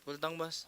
Full tank, boss.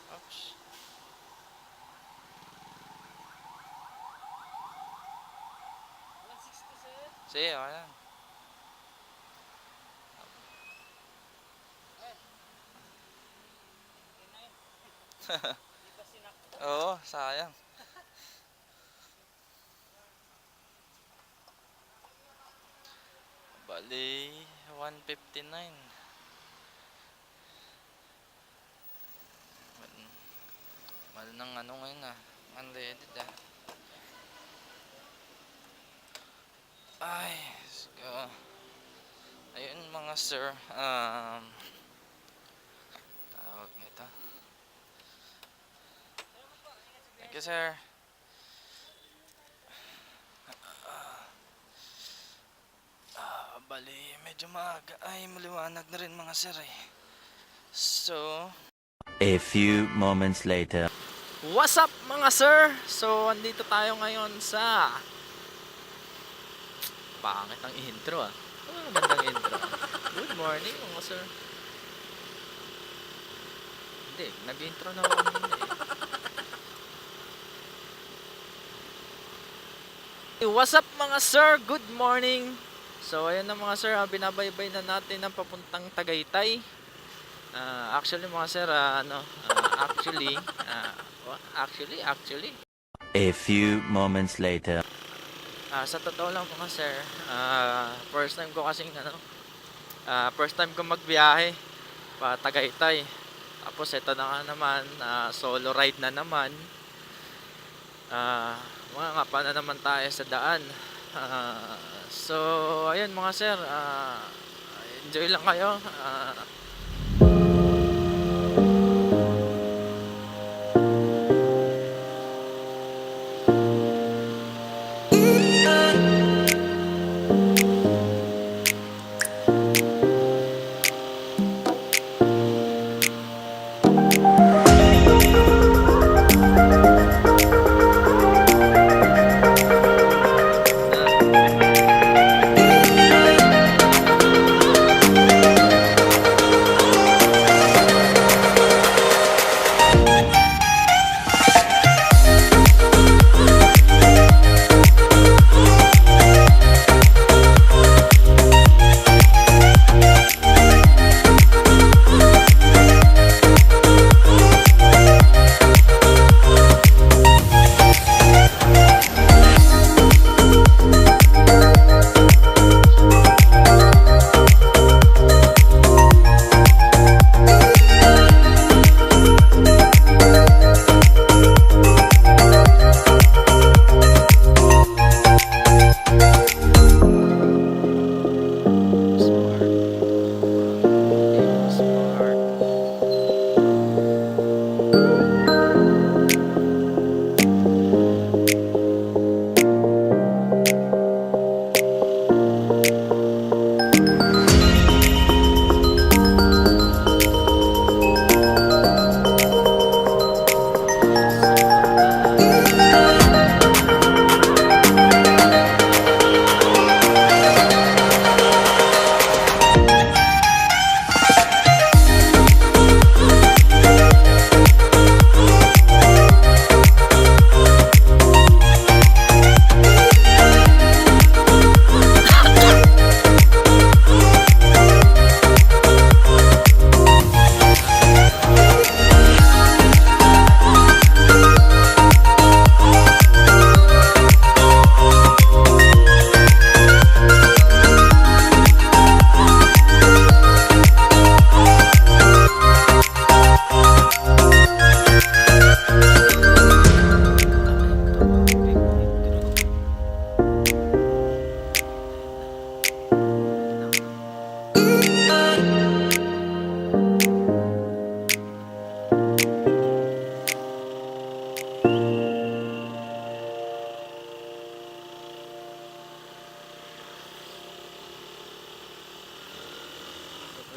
Ouch. Sige, okay lang. Oo, sayang. Bali, 159. Mahal ng ano ngayon unleaded Ay, let's go. Ayun mga sir, tawag nito. Thank you, sir. Bali, medyo maaga. Ay, maliwanag na rin mga sir eh. So, a few moments later. what's up mga sir? So, andito tayo ngayon sa pangit ang intro Ang magandang intro. Good morning mga sir. Hindi, nag-intro na ako kanina eh. What's up mga sir? Good morning. So, ayun na mga sir, binabaybay na natin ang papuntang Tagaytay. Actually mga sir, actually. A few moments later. Sa totoo lang mga sir, first time ko kasing first time ko magbiyahe pa Tagaytay. Tapos ito na nga naman, solo ride na naman. Mga nga pa na naman tayo sa daan. So ayun mga sir, enjoy lang kayo.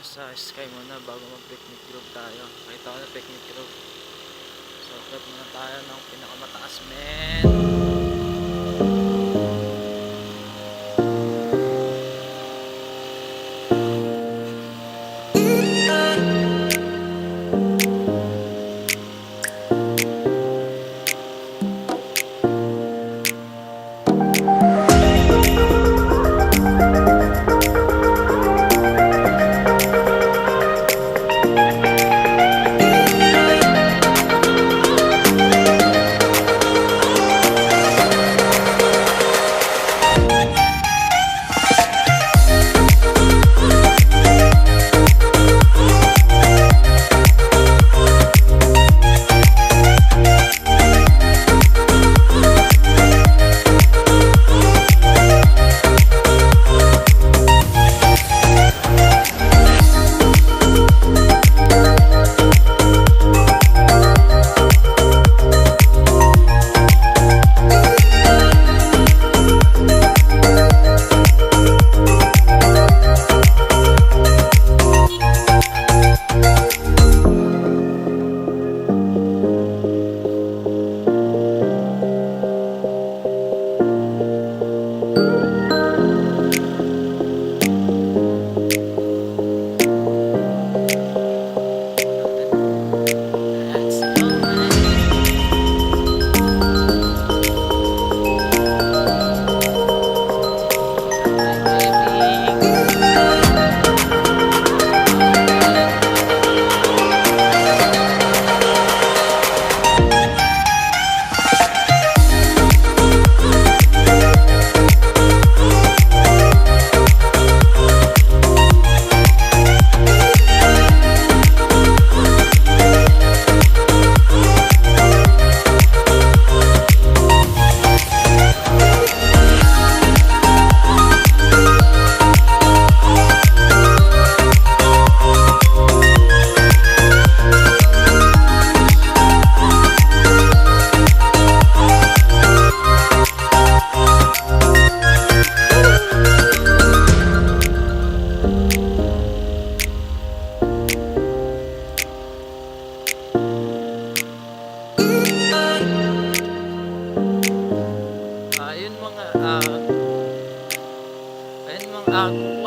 dito sa Sky muna bago mag-picnic group tayo. Nakita ko na picnic group. So, cut muna tayo ng pinakamataas, men.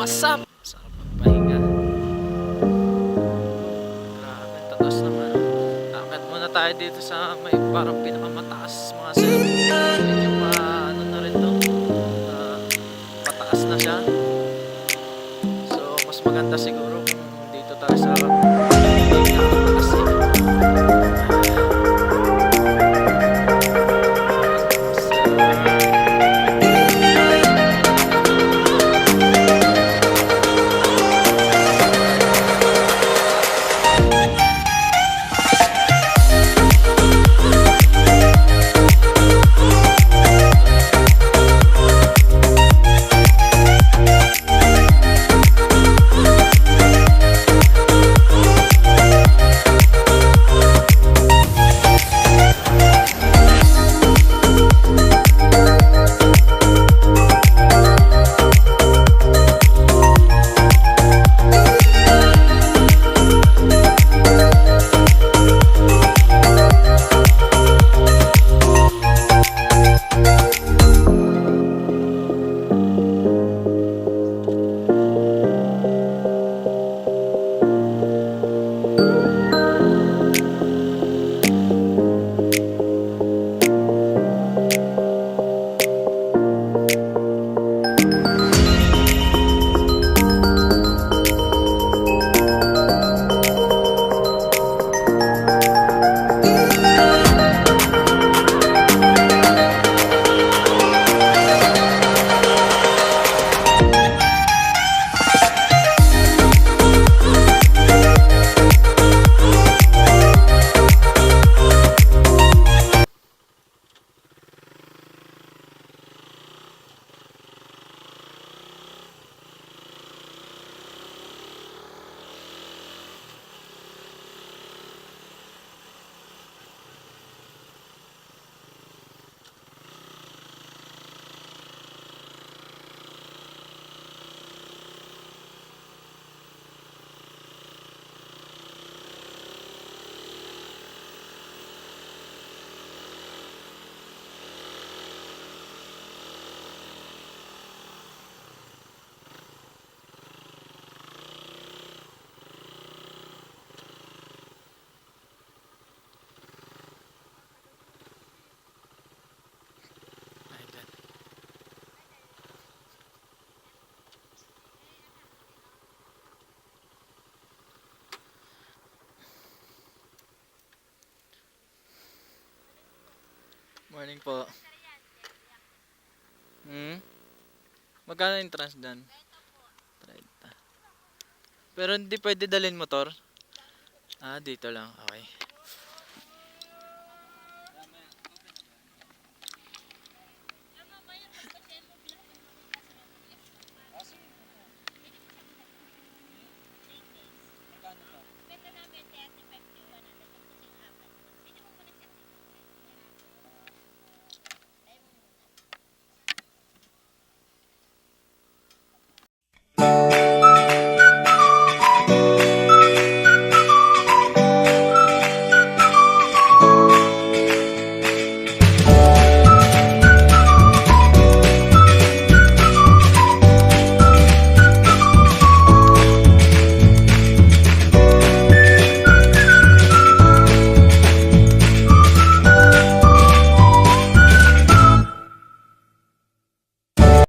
Wazzzzzap! Sarap magpahinga. Grabe, tatas naman. Akit muna tayo dito sa may parang pinakamataas mga sir. Medyo ano na rin to. Pataas na siya. So, mas maganda siguro kung dito tayo sa pinakamataas eh. Morning po. Magkano entrance dyan? 30. Pero hindi pwede dalhin motor? Ah, dito lang. Okay.